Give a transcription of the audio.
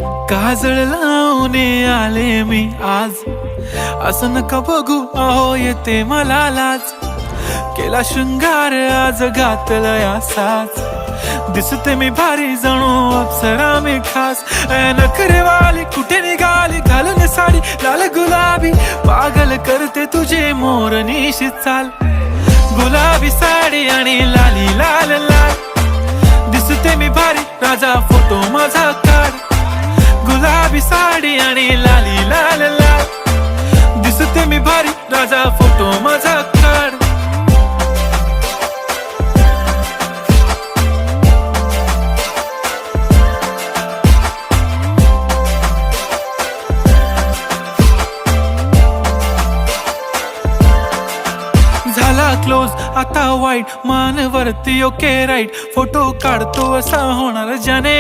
काजळ लावून आले मी आज, असं नका बघू अहो येते मला लाज. केला शृंगार आज घातला साज, दिसते मी भारी जणू अप्सरा मी खास. नखरेवाली कुठे निघाली घालून साडी लाल गुलाबी, पागल करते तुझे मोरनीशी चाल. गुलाबी साडी आणि लाली लाल लाल, दिसते मी भारी राजा फोटो माझा काढ. गुलाबी साडी आणि लाली लाल लाल, दिसते मी भारी राजा फोटो माझा काढ. झाला क्लोज आता वाईट, मान वरती ओके राईट, फोटो काढतो असा होणार ज्याने